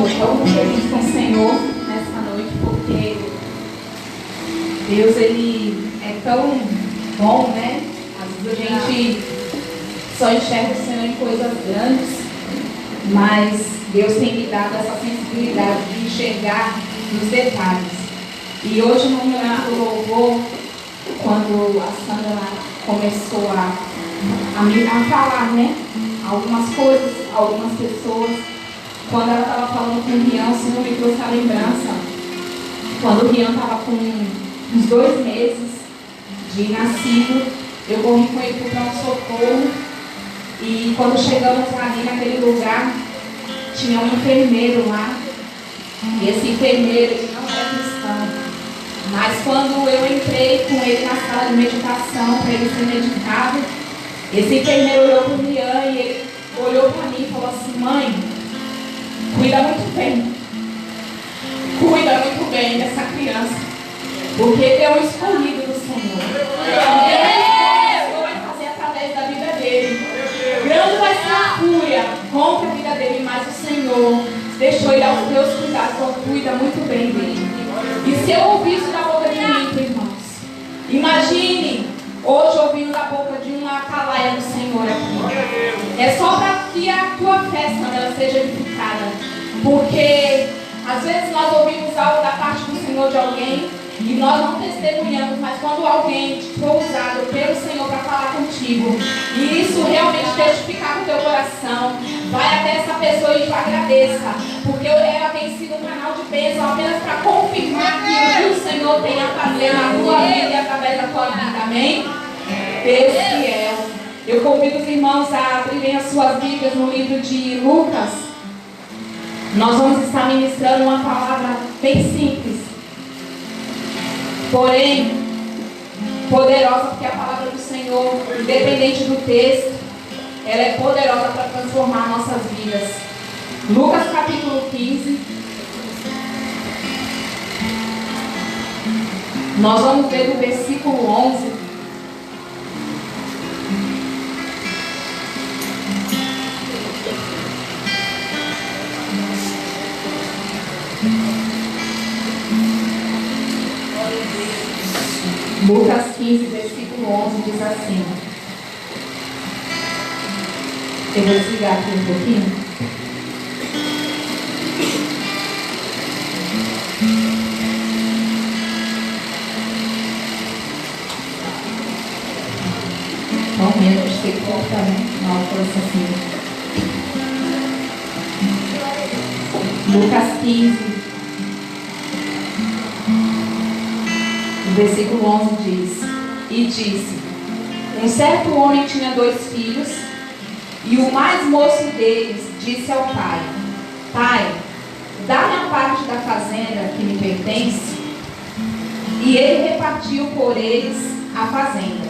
estou tão feliz com o Senhor nessa noite, porque Deus, Ele é tão bom, né? Às vezes a gente só enxerga o Senhor em coisas grandes, mas Deus tem me dado essa sensibilidade de enxergar nos detalhes. E hoje no momento do louvor, quando a Sandra começou a falar, né? Algumas coisas, algumas pessoas, quando ela estava falando com o Rian, o Senhor me trouxe a lembrança. Quando o Rian estava com uns 2 meses de nascido, eu corri com ele para um socorro. E quando chegamos ali naquele lugar, tinha um enfermeiro lá. E esse enfermeiro, ele não era cristão. Mas quando eu entrei com ele na sala de meditação para ele ser medicado, esse enfermeiro olhou para o Rian e ele olhou para mim e falou assim: mãe, cuida muito bem dessa criança, porque ele é um escolhido do Senhor. O Senhor vai fazer através da vida dele. Grande vai ser a cura contra a vida dele, mas o Senhor deixou ele aos teus cuidados, então cuida muito bem dele. E se eu ouvir isso da boca de mim, irmãos, imagine hoje ouvindo da boca de uma atalaia do Senhor aqui. É só para que a tua festa ela seja edificada. Porque às vezes nós ouvimos algo da parte do Senhor de alguém e nós não testemunhamos, mas quando alguém for usado pelo Senhor para falar contigo e isso realmente testificar no teu coração, vai até essa pessoa e agradeça, porque ela tem sido um canal de bênção apenas para confirmar que o Senhor tem a fazer na tua vida e através da tua vida. Amém? Deus fiel. Eu convido os irmãos a abrirem as suas Bíblias no livro de Lucas. Nós vamos estar ministrando uma palavra bem simples, porém poderosa, porque a palavra do Senhor, independente do texto, ela é poderosa para transformar nossas vidas. Lucas capítulo 15. Nós vamos ver do versículo 11. Lucas 15, versículo 11 diz assim. Eu vou desligar aqui um pouquinho. Bom, a gente tem que voltar, né? Uma força assim. Lucas 15. O versículo 11 diz: e disse: um certo homem tinha 2 filhos, e o mais moço deles disse ao pai: pai, dá-me a parte da fazenda que me pertence. E ele repartiu por eles a fazenda.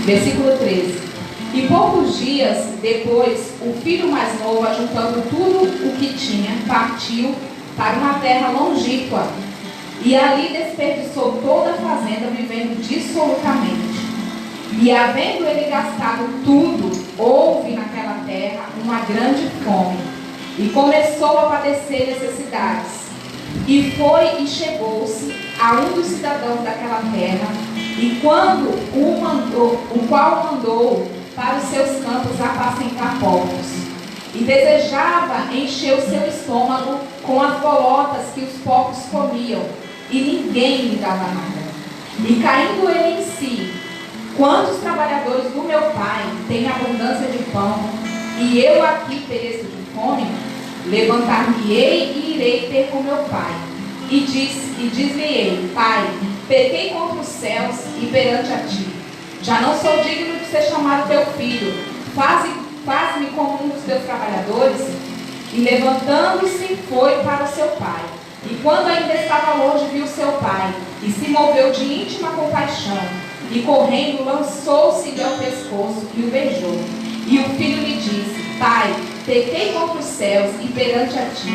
Versículo 13. E poucos dias depois, o filho mais novo, ajuntando tudo o que tinha, partiu para uma terra longínqua, e ali desperdiçou toda a fazenda, vivendo dissolutamente. E havendo ele gastado tudo, houve naquela terra uma grande fome, e começou a padecer necessidades. E foi e chegou-se a um dos cidadãos daquela terra, e quando o qual mandou para os seus campos apacentar porcos, e desejava encher o seu estômago com as bolotas que os porcos comiam, e ninguém lhe dava nada. E caindo ele em si: quantos trabalhadores do meu pai têm abundância de pão, e eu aqui pereço de fome? Levantar-me-ei e irei ter com meu pai. E diz-lhe ele: pai, pequei contra os céus e perante a ti. Já não sou digno de ser chamado teu filho. Faze-me como um dos teus trabalhadores. E levantando-se, foi para o seu pai. E quando ainda estava longe, viu seu pai, e se moveu de íntima compaixão, e correndo lançou-se-lhe ao pescoço e o beijou. E o filho lhe disse: pai, pequei contra os céus e perante a ti,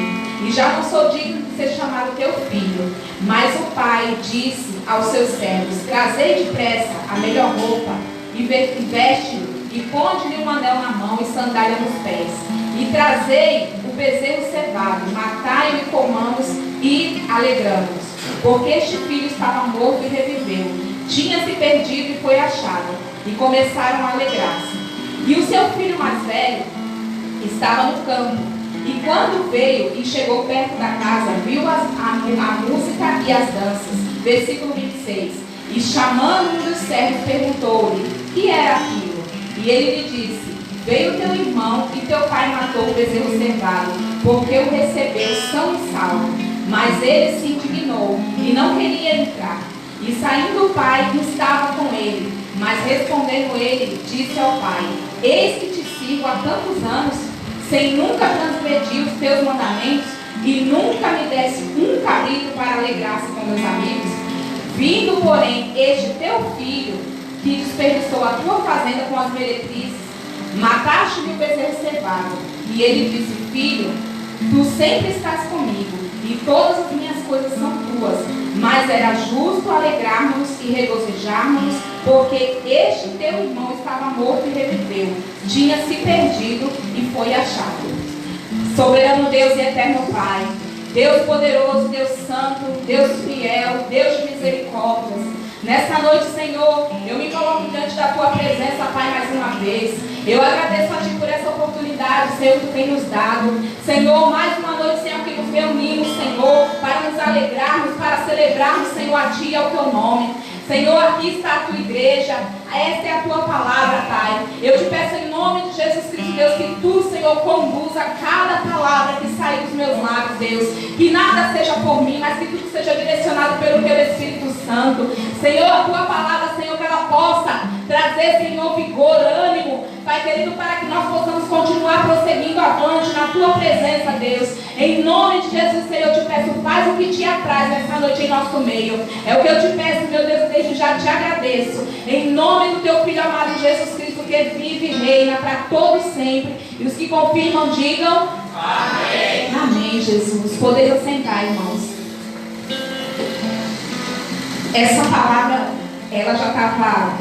e já não sou digno de ser chamado teu filho. Mas o pai disse aos seus servos: trazei depressa a melhor roupa, e veste-o, e ponde-lhe um anel na mão e sandália nos pés, e trazei o bezerro cevado, matai-o e comamos e alegramos. Porque este filho estava morto e reviveu, tinha se perdido e foi achado. E começaram a alegrar-se. E o seu filho mais velho estava no campo. E quando veio e chegou perto da casa, viu a música e as danças. Versículo 26. E chamando um dos servos, perguntou-lhe: que era aquilo? E ele lhe disse: veio teu irmão e teu pai matou o bezerro cevado, porque o recebeu são e salvo. Mas ele se indignou e não queria entrar. E saindo o pai, estava com ele. Mas respondendo ele, disse ao pai: eis que te sirvo há tantos anos, sem nunca transgredir os teus mandamentos, e nunca me desse um cabrito para alegrar-se com meus amigos. Vindo, porém, este teu filho, que desperdiçou a tua fazenda com as meretrizes, mataste-lhe o bezerro cevado. E ele disse: filho, tu sempre estás comigo, e todas as minhas coisas são tuas. Mas era justo alegrarmos e regozijarmos, porque este teu irmão estava morto e reviveu, tinha se perdido e foi achado. Soberano Deus e eterno Pai, Deus poderoso, Deus santo, Deus fiel, Deus de misericórdias, nessa noite, Senhor, eu me coloco diante da tua presença, Pai, mais uma vez. Eu agradeço a Ti por essa oportunidade, Senhor, que Tu tem nos dado. Senhor, mais uma noite, Senhor, que nos reunimos, Senhor, para nos alegrarmos, para celebrarmos, Senhor, a Ti e ao Teu nome. Senhor, aqui está a Tua igreja, esta é a Tua palavra, Pai. Eu te peço em nome de Jesus Cristo, Deus, que Tu, Senhor, conduza cada palavra que sair dos meus lábios, Deus. Que nada seja por mim, mas que tudo seja direcionado pelo Teu Espírito Santo. Senhor, a Tua palavra, Senhor, que ela possa trazer, Senhor, vigor, ânimo, Pai querido, para que nós possamos continuar prosseguindo avante na Tua presença, Deus. Em nome de Jesus, Senhor, eu te peço, faz o que Te apraz nessa noite em nosso meio. É o que eu te peço, meu Deus, desde já te agradeço. Em nome do Teu Filho amado Jesus Cristo, que vive e reina para todos sempre. E os que confirmam, digam amém. Amém, Jesus. Poderiam sentar, irmãos. Essa palavra, ela já estava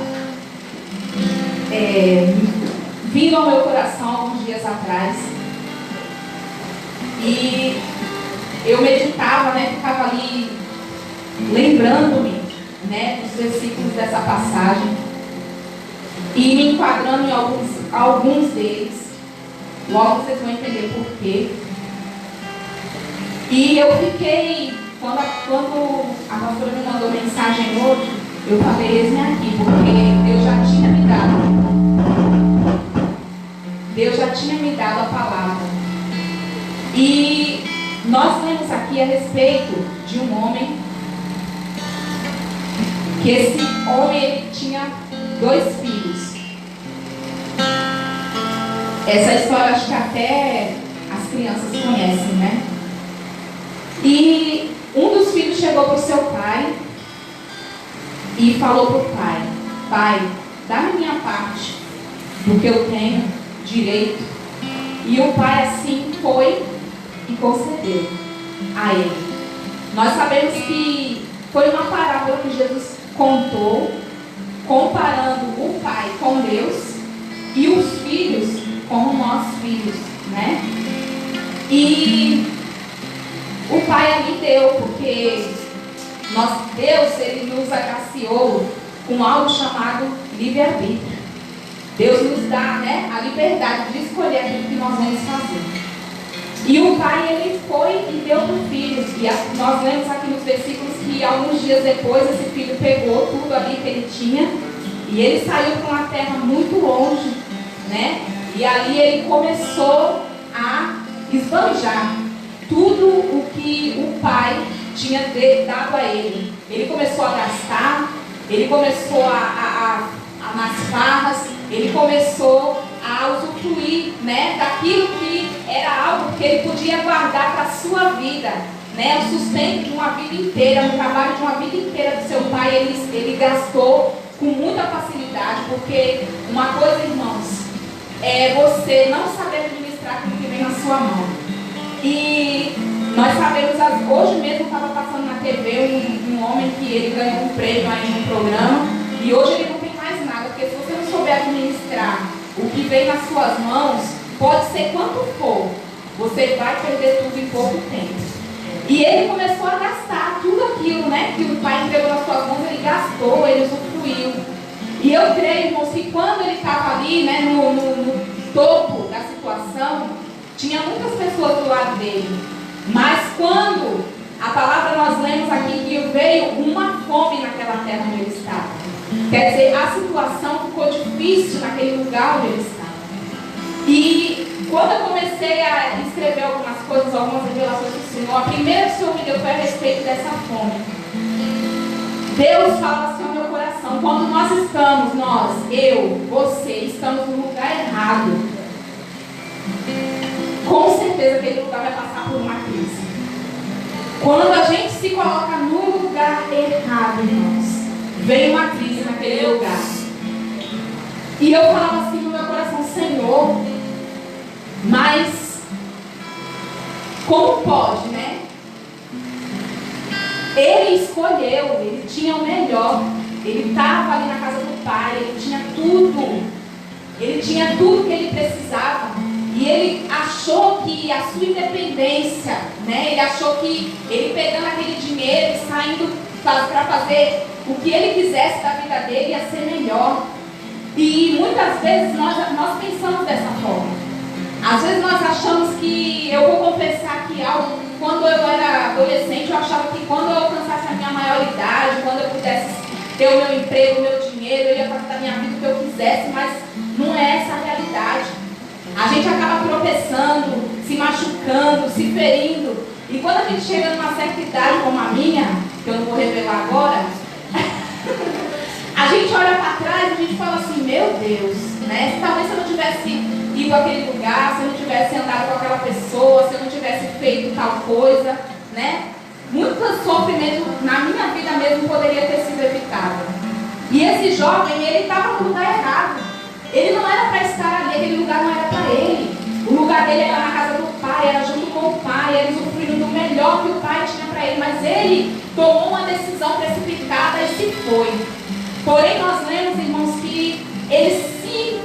vindo ao meu coração alguns dias atrás. E eu meditava, né, ficava ali lembrando-me, né, dos versículos dessa passagem e me enquadrando em alguns deles. Logo vocês vão entender por quê. E eu fiquei, quando a pastora me mandou mensagem hoje, eu falei: eis-me aqui, porque Deus já tinha me dado a palavra. E nós lemos aqui a respeito de um homem, que esse homem, ele tinha 2 filhos. Essa história acho que até as crianças conhecem, né? E um dos filhos chegou para o seu pai e falou para o pai: pai, dá-me minha parte, porque eu tenho direito. E o pai assim foi e concedeu a ele. Nós sabemos que foi uma parábola que Jesus contou, comparando o pai com Deus e os filhos como nós filhos, né? E o pai ali deu, porque Deus, ele nos agraciou com algo chamado livre-arbítrio. Deus nos dá, né, a liberdade de escolher aquilo que nós vamos fazer. E o pai, ele foi e deu para o filho. E nós lemos aqui nos versículos que alguns dias depois esse filho pegou tudo ali que ele tinha e ele saiu para uma terra muito longe, né? E ali ele começou a esbanjar tudo o que o pai tinha dado a ele. Ele começou a gastar, ele começou nas farras, ele começou a usufruir, né, daquilo que era algo que ele podia guardar para a sua vida, né, o sustento de uma vida inteira, o trabalho de uma vida inteira do seu pai, ele gastou com muita facilidade, porque uma coisa, irmãos, é você não saber administrar aquilo que vem na sua mão. E nós sabemos, hoje mesmo estava passando na TV um homem que ele ganhou um prêmio aí no programa, e hoje ele não tem mais nada, porque se você não souber administrar o que vem nas suas mãos, pode ser quanto for, Você vai perder tudo em pouco tempo. E ele começou a gastar tudo aquilo, né, que o pai entregou nas suas mãos, ele gastou, ele usufruiu. E eu creio, irmãos, que quando ele estava ali, né, no topo da situação, tinha muitas pessoas do lado dele. Mas quando a palavra nós lemos aqui que veio uma fome naquela terra onde ele estava. Quer dizer, a situação ficou difícil naquele lugar onde ele estava. E quando eu comecei a escrever algumas coisas, algumas revelações do Senhor, a primeira que o Senhor me deu foi a respeito dessa fome. Deus fala assim ao meu coração, quando nós estamos, eu, você, estamos no lugar errado, com certeza aquele lugar vai passar por uma crise. Quando a gente se coloca no lugar errado, irmãos, vem uma crise naquele lugar. E eu falava assim no meu coração, Senhor, mas como pode, né? Ele escolheu, ele tinha o melhor, ele estava ali na casa do pai, ele tinha tudo que ele precisava. E ele achou que a sua independência, né? Ele achou que ele pegando aquele dinheiro e saindo para fazer o que ele quisesse da vida dele ia ser melhor. E muitas vezes nós pensamos dessa forma. Às vezes nós achamos que, eu vou confessar que quando eu era adolescente, eu achava que quando eu alcançasse a minha maioridade, quando eu pudesse ter o meu emprego, o meu dinheiro, eu ia fazer da minha vida o que eu quisesse, mas não é essa a realidade. A gente acaba tropeçando, se machucando, se ferindo. E quando a gente chega numa certa idade como a minha, que eu não vou revelar agora, a gente olha para trás e a gente fala assim, meu Deus, né? Talvez se eu não tivesse ido àquele lugar, se eu não tivesse andado com aquela pessoa, se eu não tivesse feito tal coisa, né? Muito sofrimento na minha vida mesmo poderia ter sido evitado. E esse jovem, ele estava no lugar errado. Ele não era para estar ali, aquele lugar não era para ele. O lugar dele era na casa do pai, era junto com o pai, era usufruindo do melhor que o pai tinha para ele. Mas ele tomou uma decisão precipitada e se foi. Porém, nós lemos, irmãos, que ele se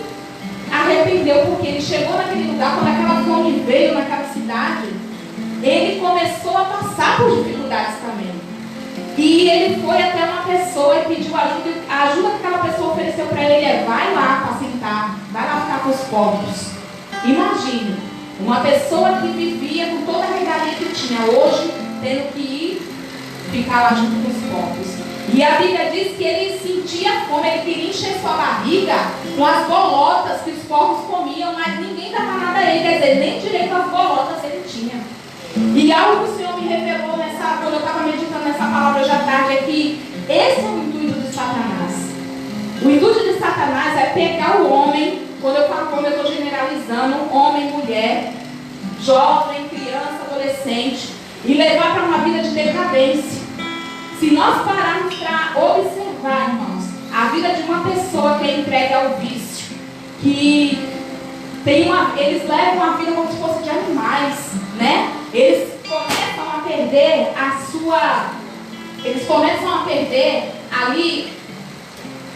arrependeu, porque ele chegou naquele lugar, quando aquela fome veio naquela cidade, ele começou a passar por dificuldades também. E ele foi até uma pessoa e pediu ajuda. A ajuda que aquela pessoa ofereceu para ele é: vai lá apacentar, vai lá ficar com os porcos. Imagine, uma pessoa que vivia com toda a regalia que tinha, hoje tendo que ir ficar lá junto com os porcos. E a Bíblia diz que ele sentia fome, ele queria encher sua barriga com as bolotas que os porcos comiam, mas ninguém dava nada a ele, quer dizer, nem direito às bolotas ele tinha. E algo que o Senhor me revelou quando eu estava meditando nessa palavra hoje à tarde, é que esse é o intuito de Satanás. O intuito de Satanás é pegar o homem, quando eu falo homem, eu estou generalizando, homem, mulher, jovem, criança, adolescente, e levar para uma vida de decadência. Se nós pararmos para observar, irmãos, a vida de uma pessoa que é entregue ao vício, que eles levam a vida como se fosse de animais, né? Eles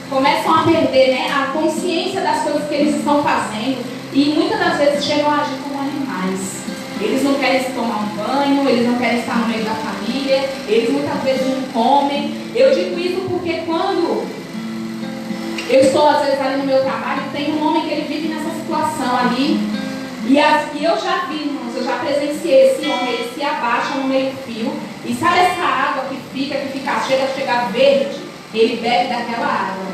começam a perder né, a consciência das coisas que eles estão fazendo, e muitas das vezes chegam a agir como animais. Eles não querem se tomar um banho, eles não querem estar no meio da família, eles muitas vezes não comem. Eu digo isso porque quando eu estou às vezes ali no meu trabalho, tem um homem que ele vive nessa situação ali, e eu já vi, irmãos, eu já presenciei esse homem, ele se abaixa no meio-fio, e sabe essa água que chega a chegar verde? Ele bebe daquela água.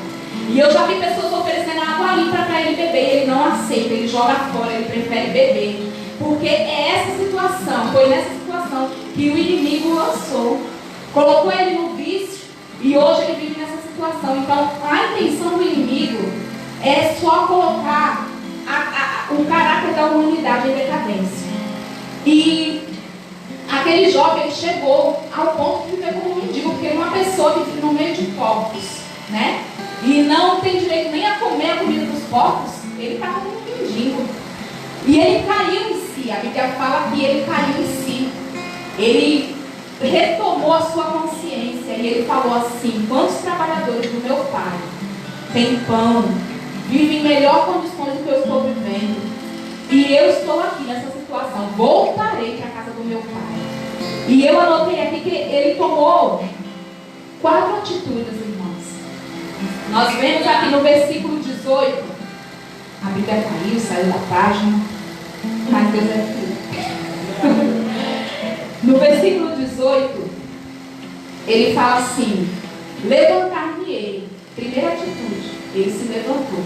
E eu já vi pessoas oferecendo água limpa para ele beber, e ele não aceita, ele joga fora, ele prefere beber. Porque é essa situação, foi nessa situação que o inimigo lançou. Colocou ele no vício e hoje ele vive nessa situação. Então a intenção do inimigo é só colocar o caráter da humanidade em decadência. E aquele jovem chegou ao ponto de viver como um mendigo, porque uma pessoa que vive no meio de porcos, né? E não tem direito nem a comer a comida dos porcos, ele está como um mendigo. E ele caiu em si, a Bíblia fala que ele caiu em si. Ele retomou a sua consciência e ele falou assim: quantos trabalhadores do meu pai têm pão, vivem em melhor condições do que eu estou vivendo, e eu estou aqui nessa situação. Vou meu pai. E eu anotei aqui que ele tomou 4 atitudes, irmãos. Nós vemos aqui no versículo 18. A Bíblia caiu, saiu da página. Mas Deus é tudo. No versículo 18, ele fala assim: levantar-me-ei. Primeira atitude, ele se levantou.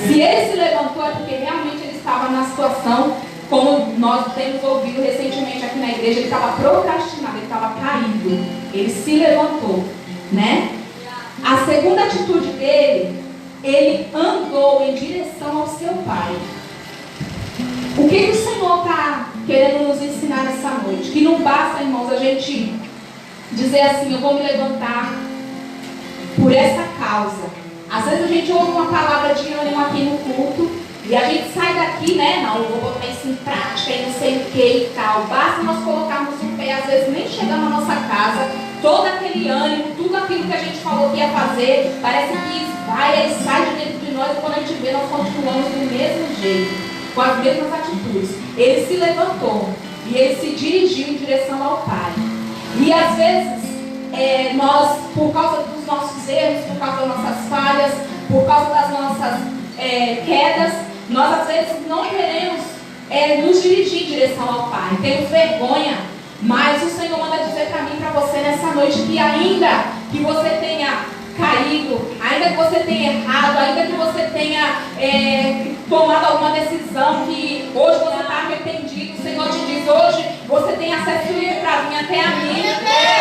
Se ele se levantou é porque realmente ele estava na situação, como nós temos ouvido recentemente aqui na igreja, ele estava procrastinado, ele estava caído. Ele se levantou, né? A segunda atitude dele, ele andou em direção ao seu pai. O que o Senhor está querendo nos ensinar nessa noite? Que não basta, irmãos, a gente dizer assim: eu vou me levantar por essa causa. Às vezes a gente ouve uma palavra de ânimo aqui no culto e a gente sai daqui, né? Não, eu vou botar isso em prática e não sei o que e tal. Basta nós colocarmos o pé, às vezes nem chegando na nossa casa, todo aquele ânimo, tudo aquilo que a gente falou que ia fazer, parece que vai e sai de dentro de nós, e quando a gente vê, nós continuamos do mesmo jeito, com as mesmas atitudes. Ele se levantou e ele se dirigiu em direção ao Pai. E às vezes nós, por causa dos nossos erros, por causa das nossas falhas, por causa das nossas quedas, nós às vezes não queremos nos dirigir em direção ao Pai. Temos vergonha, mas o Senhor manda dizer para mim e para você nessa noite que ainda que você tenha caído, ainda que você tenha errado, ainda que você tenha tomado alguma decisão que hoje você está arrependido, o Senhor te diz: hoje você tem acesso livre para vir até a mim,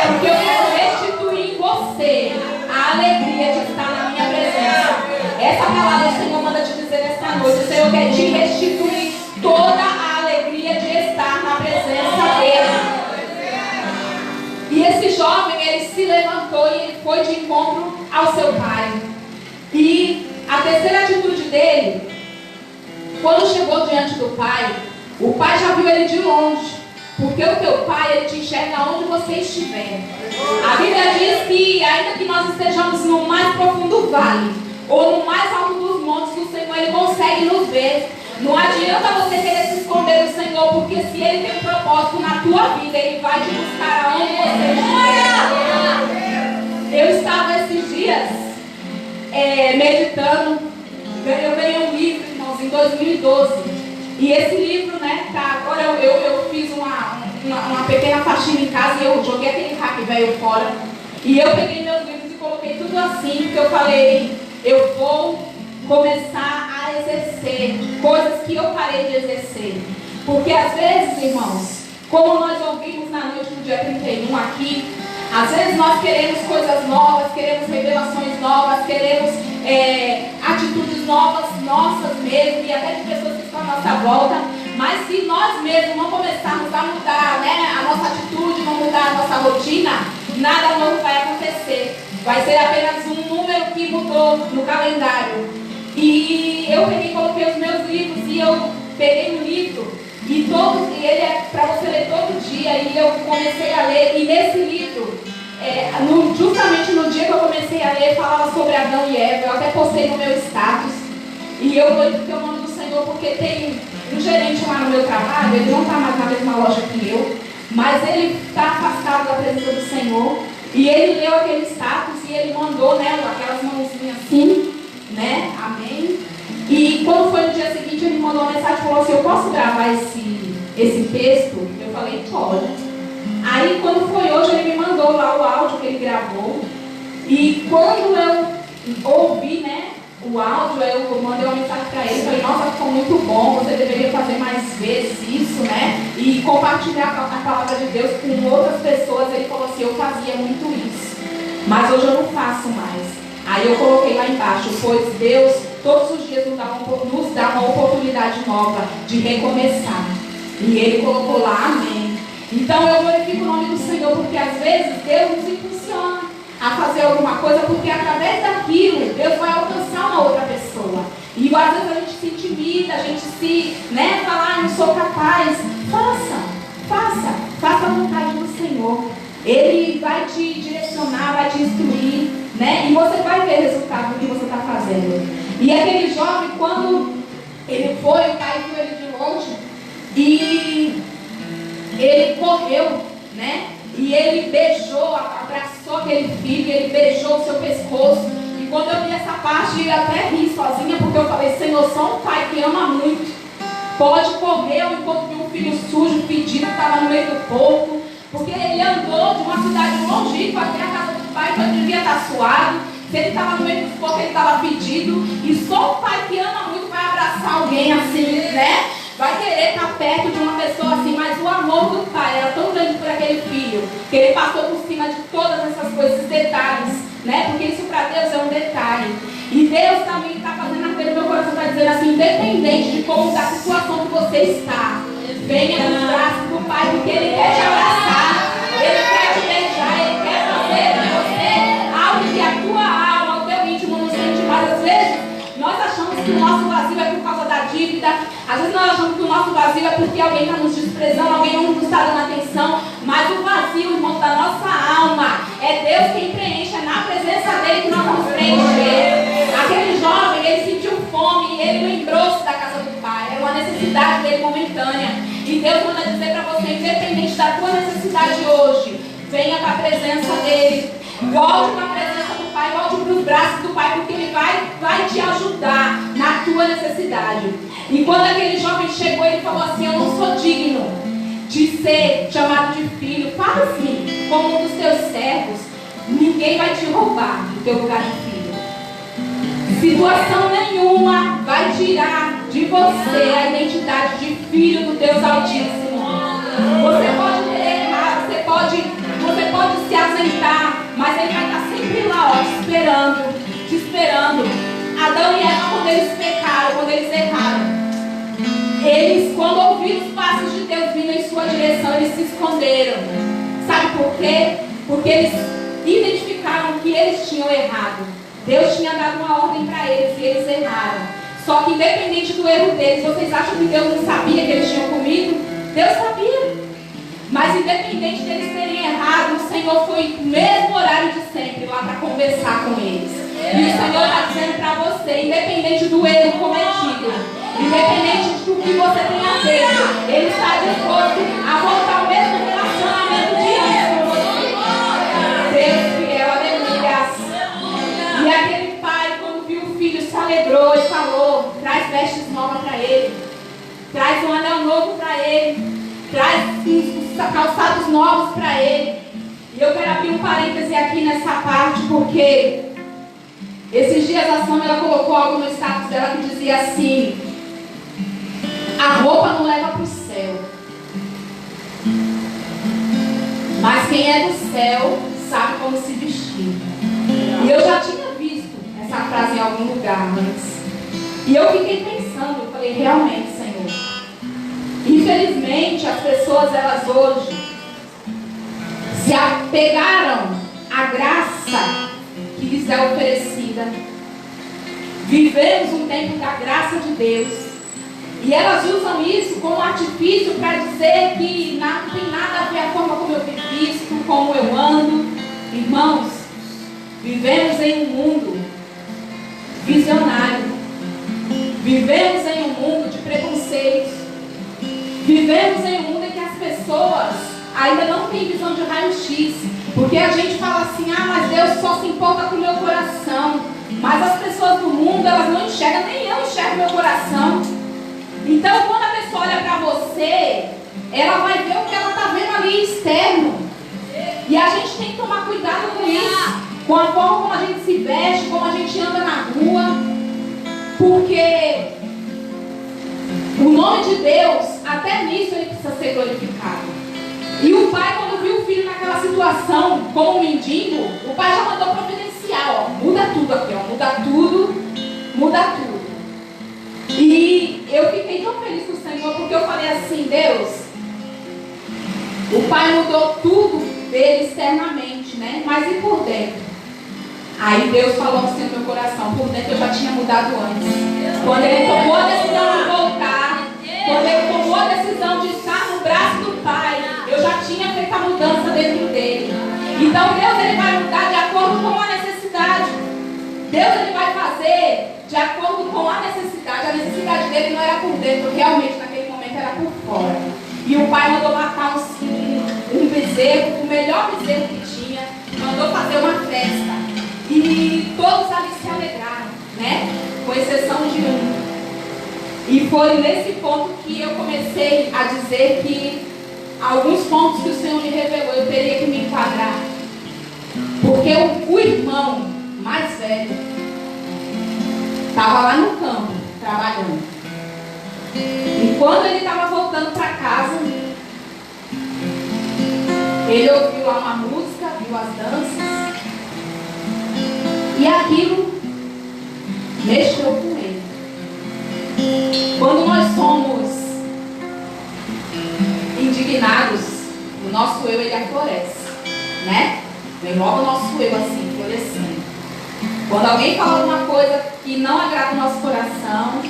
porque eu quero restituir em você a alegria de estar na minha presença. Essa palavra o Senhor manda te dizer nesta noite. O Senhor quer te restituir toda a alegria de estar na presença dele. E esse jovem, ele se levantou e ele foi de encontro ao seu pai. E a terceira atitude dele, quando chegou diante do pai, o pai já viu ele de longe. Porque o teu pai, ele te enxerga onde você estiver. A Bíblia diz que ainda que nós estejamos no mais profundo vale, ou no mais alto dos montes, o Senhor, ele consegue nos ver. Não adianta você querer se esconder do Senhor, porque se ele tem um propósito na tua vida, ele vai te buscar aonde você estiver. Eu estava esses dias meditando. Eu ganhei um livro, irmãos, em 2012. E esse livro, né, tá, agora eu fiz uma pequena faxina em casa e eu joguei aquele hack velho fora. E eu peguei meus livros e coloquei tudo assim, porque eu falei: eu vou começar a exercer coisas que eu parei de exercer. Porque às vezes, irmãos, como nós ouvimos na noite do dia 31 aqui, às vezes nós queremos coisas novas, queremos revelações novas, queremos atitudes novas, nossas mesmo, e até de pessoas que estão à nossa volta. Mas se nós mesmos não começarmos a mudar, né, a nossa atitude, não mudar a nossa rotina, nada novo vai acontecer. Vai ser apenas um número que mudou no calendário. E eu peguei e coloquei os meus livros, e eu peguei um livro, e ele é para você ler todo dia, e eu comecei a ler, e nesse livro, justamente no dia que eu comecei a ler, falava sobre Adão e Eva. Eu até postei no meu status, e eu vou porque eu amo do Senhor, porque tem um gerente lá no meu trabalho, ele não está mais na mesma loja que eu, mas ele está afastado da presença do Senhor, e ele leu aquele status, e ele mandou, né, aquelas mãozinhas assim, né, amém. E quando foi no dia seguinte, ele mandou uma mensagem e falou assim: eu posso gravar esse texto? Eu falei: pode. Aí quando foi hoje, ele me mandou lá o áudio que ele gravou. E quando eu ouvi, né, o áudio, eu mandei uma mensagem para ele, falei: nossa, ficou muito bom, você deveria fazer mais vezes isso, né, e compartilhar a palavra de Deus com outras pessoas. Ele falou assim: eu fazia muito isso, mas hoje eu não faço mais. Aí eu coloquei lá embaixo: pois Deus todos os dias nos dá uma oportunidade nova de recomeçar. E ele colocou lá, amém. Então eu glorifico o nome do Senhor, porque às vezes Deus nos impulsiona a fazer alguma coisa, porque através daquilo Deus vai alcançar uma outra pessoa. E às vezes a gente se intimida, a gente se, né, fala: não sou capaz. Faça a vontade do Senhor. Ele vai te direcionar, vai te instruir, né? E você vai ver o resultado do que você está fazendo. E aquele jovem, quando ele foi, o pai viu ele de longe, e ele correu, né? E ele beijou, abraçou aquele filho, ele beijou o seu pescoço. E quando eu vi essa parte, eu até ri sozinha, porque eu falei, Senhor, só um pai que ama muito pode correr ao encontro de um filho sujo, fedido, que estava no meio do porco. Porque ele andou de uma cidade longínqua até a casa do pai, então ele devia estar suado. Se ele estava no meio do porco, ele estava fedido. E só um pai que ama muito vai abraçar alguém assim, né? Vai querer estar perto de uma pessoa assim, mas o amor do pai era tão grande por aquele filho, que ele passou por cima de todas essas coisas, esses detalhes, né? Porque isso para Deus é um detalhe. E Deus também está fazendo aquele meu coração, está dizendo assim, independente de como da situação que você está, venha nos braços do pai, porque ele quer te abraçar, ele quer te beijar, ele quer fazer de você algo que a tua alma, o teu íntimo não sente. Mas às vezes nós achamos que o nosso vazio é por causa da dívida. Às vezes nós achamos que o nosso vazio é porque alguém está nos desprezando, alguém não nos está dando atenção. Mas o vazio, irmão, da nossa alma, é Deus quem preenche, é na presença dele que nós vamos preencher. Aquele jovem, ele sentiu fome, ele lembrou-se da casa do pai. Era uma necessidade dele momentânea. E Deus manda dizer para você, independente da tua necessidade hoje, venha para a presença dele. Volte para a presença do pai, volte para os braços do pai, porque ele vai te ajudar na tua necessidade. E quando aquele jovem chegou, ele falou assim, eu não sou digno de ser chamado de filho. Fala assim, como um dos teus servos, ninguém vai te roubar do teu lugar de filho. Situação nenhuma vai tirar de você a identidade de filho do Deus Altíssimo. Você pode ter errado, você pode se assentar, mas ele vai estar sempre lá, ó, te esperando. Adão e Eva, quando eles pecaram, quando eles erraram, eles, quando ouviram os passos de Deus vindo em sua direção, eles se esconderam. Sabe por quê? Porque eles identificaram que eles tinham errado. Deus tinha dado uma ordem para eles e eles erraram. Só que independente do erro deles, vocês acham que Deus não sabia que eles tinham comido? Deus sabia. Mas independente deles terem errado, o Senhor foi no mesmo horário de sempre lá para conversar com eles. E o Senhor está dizendo para você, independente do erro cometido, independente do que você tenha feito, Ele está disposto a voltar ao mesmo relacionamento de antes com você. Deus fiel, aleluia. E aquele pai, quando viu o filho, se alegrou e falou, traz vestes novas para ele, traz um anel novo para ele, traz os calçados novos para ele. E eu quero abrir um parêntese aqui nessa parte, porque esses dias a Samela colocou algo no status dela que dizia assim, a roupa não leva para o céu, mas quem é do céu sabe como se vestir. E eu já tinha visto essa frase em algum lugar antes, e eu fiquei pensando, eu falei, realmente, Senhor, infelizmente as pessoas, elas hoje se apegaram à graça que lhes é oferecida. Vivemos um tempo da graça de Deus, e elas usam isso como artifício para dizer que não tem nada a ver a forma como eu me visto, como eu ando. Irmãos, vivemos em um mundo visionário, vivemos em um mundo de preconceitos, vivemos em um mundo em que as pessoas ainda não têm visão de raio-x, porque a gente fala assim, mas Deus só se importa com o meu coração. Mas as pessoas do mundo, elas não enxergam, nem eu enxergo meu coração. Então, quando a pessoa olha para você, ela vai ver o que ela está vendo ali externo. E a gente tem que tomar cuidado com isso, com a forma como a gente se veste, como a gente anda na rua, porque o nome de Deus, até nisso ele precisa ser glorificado. E o pai, quando viu o filho naquela situação, como um mendigo, o pai já mandou providenciar, muda tudo aqui, muda tudo, muda tudo. E eu fiquei tão feliz com o Senhor, porque eu falei assim, Deus, o pai mudou tudo dele externamente, né? Mas e por dentro? Aí Deus falou assim no meu coração, por dentro eu já tinha mudado antes. Quando ele tomou a decisão de voltar, quando ele tomou a decisão de estar no braço do pai, eu já tinha feito a mudança dentro dele. Então Deus, ele vai mudar de acordo com a necessidade. Deus, ele vai fazer de acordo com a necessidade. A necessidade dele não era por dentro, realmente naquele momento era por fora. E o pai mandou matar uns bezerro, o melhor bezerro que tinha, mandou fazer uma festa. E todos ali se alegraram, né? Com exceção de um. E foi nesse ponto que eu comecei a dizer que alguns pontos que o Senhor me revelou, eu teria que me enquadrar. Porque o irmão mais velho estava lá no campo, trabalhando. E quando ele estava voltando para casa, ele ouviu lá uma música, viu as danças, e aquilo mexeu com ele. Quando nós somos indignados, o nosso eu, ele aflorece, né? Vem logo o nosso eu assim, florescendo. Quando alguém fala alguma coisa que não agrada o nosso coração,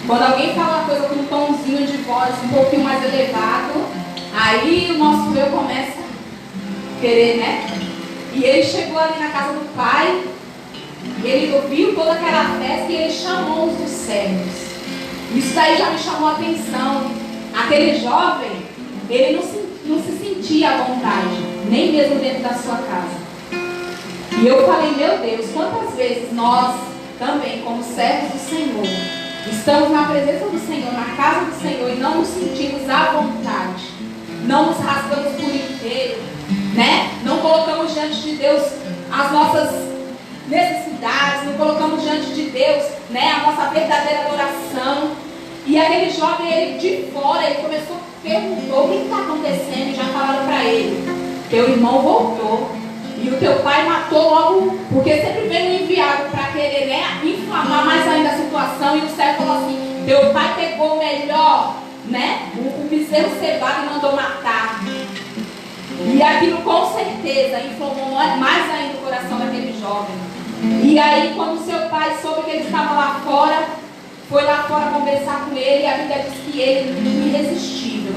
quando alguém fala uma coisa com um tomzinho de voz um pouquinho mais elevado, aí o nosso eu começa a querer, né? E ele chegou ali na casa do pai, ele ouviu toda aquela festa e ele chamou os dos servos. Isso daí já me chamou a atenção. Aquele jovem, ele não se sentia à vontade, nem mesmo dentro da sua casa. E eu falei, meu Deus, quantas vezes nós também, como servos do Senhor, estamos na presença do Senhor, na casa do Senhor, e não nos sentimos à vontade, não nos rasgamos por inteiro, né? Não colocamos diante de Deus as nossas necessidades, não colocamos diante de Deus, né, a nossa verdadeira adoração. E aquele jovem, ele de fora, ele começou a perguntar o que está acontecendo, e já falaram para ele: teu irmão voltou e o teu pai matou logo, porque sempre vem um enviado para querer, né, inflamar mais ainda a situação. E o servo falou assim: teu pai pegou o melhor, né, o bezerro cevado e mandou matar. E aquilo com certeza inflamou mais ainda o coração daquele jovem. E aí, quando seu pai soube que ele estava lá fora, foi lá fora conversar com ele, e a Bíblia diz que ele, irresistível,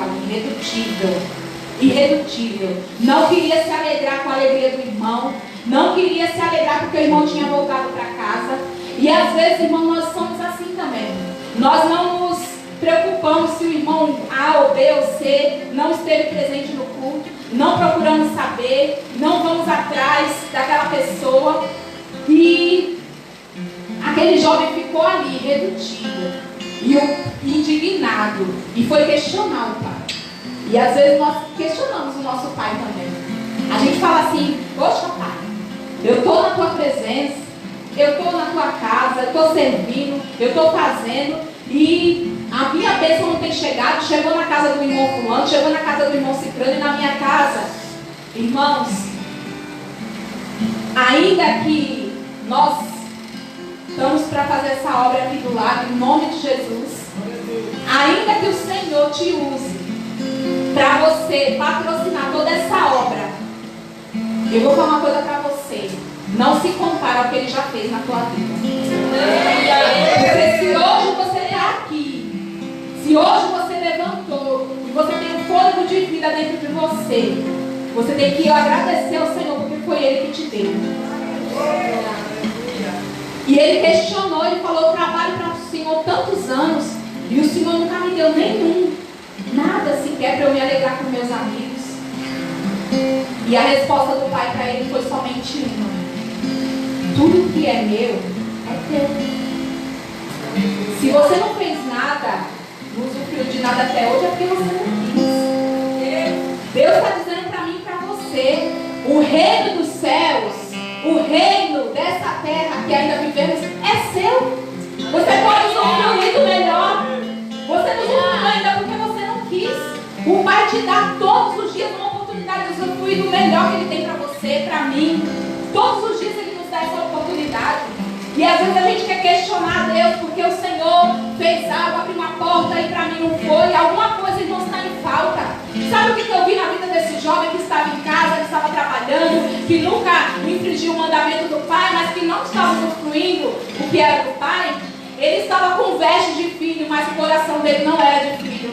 irredutível, não queria se alegrar com a alegria do irmão, não queria se alegrar porque o irmão tinha voltado para casa. E às vezes, irmão, nós somos assim também. Nós não nos preocupamos se o irmão A ou B ou C não esteve presente no culto, não procuramos saber, não vamos atrás daquela pessoa. E aquele jovem ficou ali, irredutível e indignado, e foi questionar o pai. E às vezes nós questionamos o nosso pai também. A gente fala assim: poxa pai, eu estou na tua presença, eu estou na tua casa, eu estou servindo, eu estou fazendo, e a minha bênção não tem chegado. Chegou na casa do irmão fulano, chegou na casa do irmão ciclano, e na minha casa. Irmãos, ainda que nós estamos para fazer essa obra aqui do lado, em nome de Jesus, ainda que o Senhor te use para você patrocinar toda essa obra, eu vou falar uma coisa para você: não se compara ao que Ele já fez na tua vida. Porque se hoje você está aqui, se hoje você levantou e você tem um fôlego de vida dentro de você, você tem que agradecer ao Senhor, porque foi Ele que te deu. E ele questionou, ele falou: eu trabalho para o Senhor tantos anos e o Senhor nunca me deu nenhum, nada sequer para eu me alegrar com meus amigos. E a resposta do pai para ele foi somente uma: tudo que é meu é teu. Se você não fez nada, não usufruiu de nada até hoje, é porque você não quis. Deus está dizendo para mim e para você: o reino dos céus, o reino dessa terra que ainda vivemos é seu. Você pode usufruir do melhor. Você não usufruiu ainda porque você não quis. O Pai te dá todos os dias uma oportunidade de usufruir do melhor que Ele tem para você, para mim. Todos os dias Ele nos dá essa oportunidade. E às vezes a gente quer questionar a Deus porque o Senhor fez algo, abriu uma porta e para mim não foi. Alguma coisa, irmão, está em falta. Sabe o que eu vi na vida desse jovem que estava em casa, que estava trabalhando, que nunca infringiu o mandamento do pai, mas que não estava usufruindo o que era do pai? Ele estava com veste de filho, mas o coração dele não era de filho.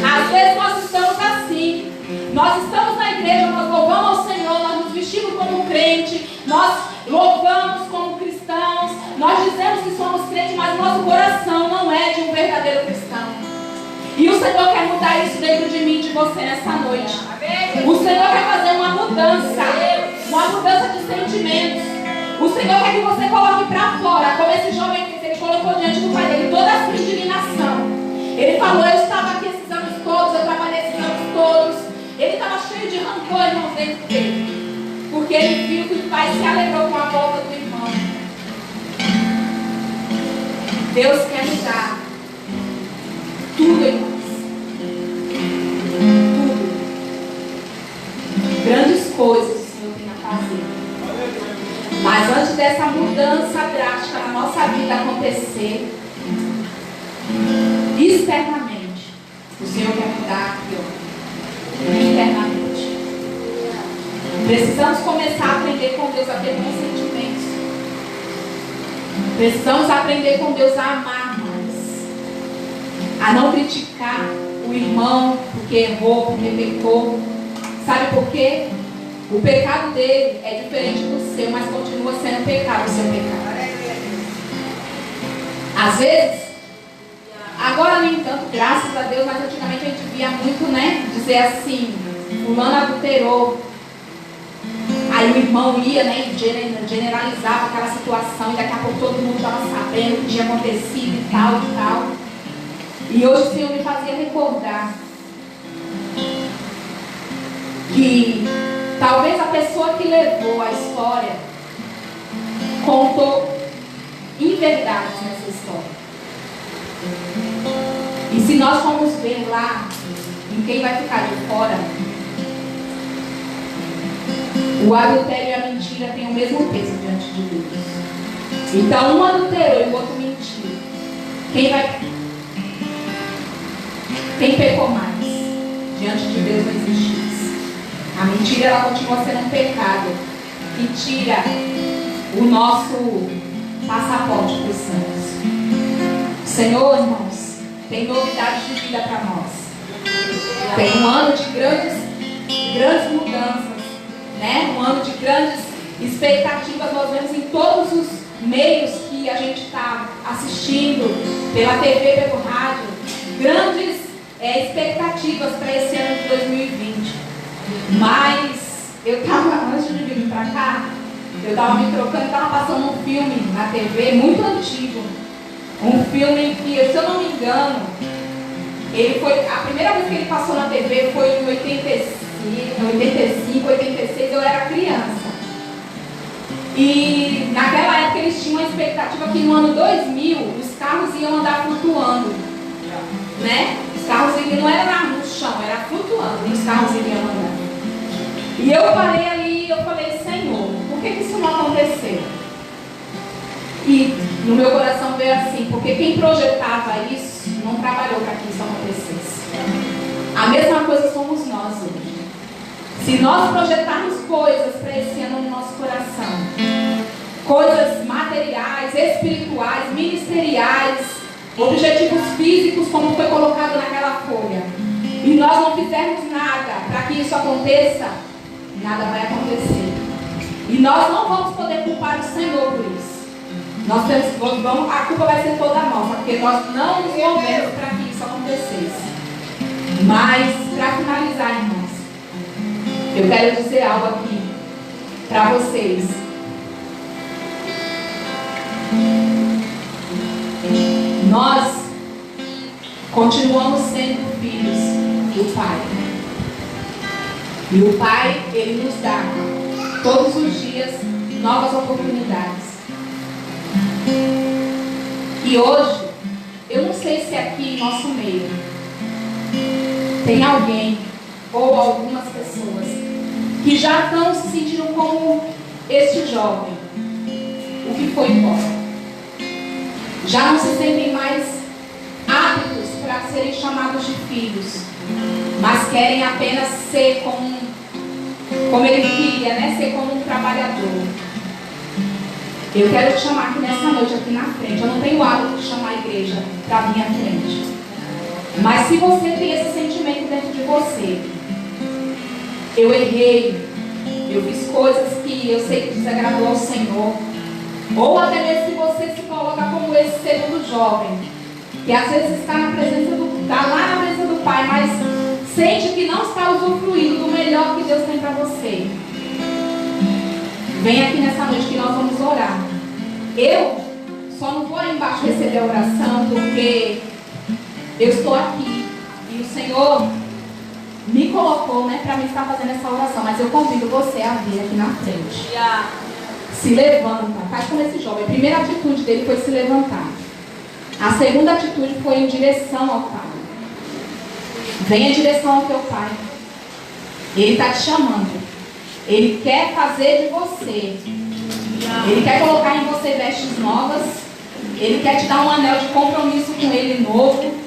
Às vezes nós estamos assim. Nós estamos na igreja, nós louvamos ao Senhor, nós nos vestimos como crente, nós louvamos como cristãos, nós dizemos que somos crentes, mas nosso coração não é de um verdadeiro cristão. E o Senhor quer mudar isso dentro de mim e de você nessa noite. O Senhor quer mudança de sentimentos. O Senhor quer que você coloque para fora, como esse jovem que ele colocou diante do pai dele, toda a sua indignação. Ele falou: eu estava aqui esses anos todos, eu trabalhei esses anos todos. Ele estava cheio de rancor, irmãos, dentro dele, porque ele viu que o pai se alegrou com a volta do irmão. Deus quer mudar tudo, irmãos. Tudo. Grandes coisas o Senhor tem a fazer. Mas antes dessa mudança drástica na nossa vida acontecer, externamente, o Senhor quer mudar aqui, ó, internamente. Precisamos começar a aprender com Deus a ter bons sentimentos. Precisamos aprender com Deus a amar mais, a não criticar o irmão porque errou, porque pecou. Sabe por quê? O pecado dele é diferente do seu, mas continua sendo pecado o seu pecado. Às vezes, agora nem tanto, graças a Deus, mas antigamente a gente via muito, né, dizer assim: fulano adulterou. Aí o irmão ia, né, e generalizava aquela situação, e daqui a pouco todo mundo estava sabendo o que tinha acontecido e tal e tal. E hoje o Senhor me fazia recordar que talvez a pessoa que levou a história contou inverdades nessa história. E se nós formos ver lá em quem vai ficar de fora, o adultério e a mentira têm o mesmo peso diante de Deus. Então um adulterou e o outro mentiu. Quem pecou mais? Diante de Deus não existe isso. A mentira, ela continua sendo um pecado que tira o nosso passaporte para os céus. O Senhor, irmãos, tem novidades de vida para nós. Tem um ano de grandes mudanças, né? Um ano de grandes expectativas. Nós vemos em todos os meios que a gente está assistindo, pela TV, pelo rádio, grandes expectativas para esse ano de 2020. Mas eu estava, antes de vir para cá, eu estava me trocando, estava passando um filme na TV muito antigo. Um filme que, se eu não me engano, ele foi, a primeira vez que ele passou na TV foi em 85, 86, eu era criança. E naquela época eles tinham uma expectativa que no ano 2000 os carros iam andar flutuando, né? Os carros não eram no chão, era flutuando, e os carros iriam andar. E eu parei ali e eu falei: Senhor, por que isso não aconteceu? E no meu coração veio assim: porque quem projetava isso não trabalhou para que isso acontecesse. A mesma coisa somos nós hoje. Se nós projetarmos coisas para esse ano no nosso coração, coisas materiais, espirituais, ministeriais, objetivos físicos, como foi colocado naquela folha, e nós não fizermos nada para que isso aconteça, nada vai acontecer. E nós não vamos poder culpar o Senhor por isso. A culpa vai ser toda nossa, porque nós não nos movemos para que isso acontecesse. Mas, para finalizar, irmãos, eu quero dizer algo aqui para vocês. Nós continuamos sendo filhos do Pai. E o Pai, Ele nos dá todos os dias novas oportunidades. E hoje, eu não sei se aqui em nosso meio tem alguém ou algumas pessoas que já estão se sentindo como este jovem, o que foi embora. Já não se sentem mais aptos para serem chamados de filhos, mas querem apenas ser como ele queria, né? Ser como um trabalhador. Eu quero te chamar aqui nessa noite, aqui na frente. Eu não tenho o hábito de chamar a igreja para vir à frente. Mas se você tem esse sentimento dentro de você: eu errei, eu fiz coisas que eu sei que desagradou ao Senhor, ou até mesmo se você se coloca como esse segundo jovem, que às vezes está lá na presença do Pai, mas sente que não está usufruindo do melhor melhor que Deus tem para você, vem aqui nessa noite que nós vamos orar. Eu só não vou aí embaixo receber a oração porque eu estou aqui e o Senhor me colocou, né, para me estar fazendo essa oração. Mas eu convido você a vir aqui na frente. Se levanta, faz como esse jovem. A primeira atitude dele foi se levantar. A segunda atitude foi em direção ao Pai. Venha em direção ao teu Pai. Ele está te chamando. Ele quer fazer de você. Ele quer colocar em você vestes novas. Ele quer te dar um anel de compromisso com Ele novo.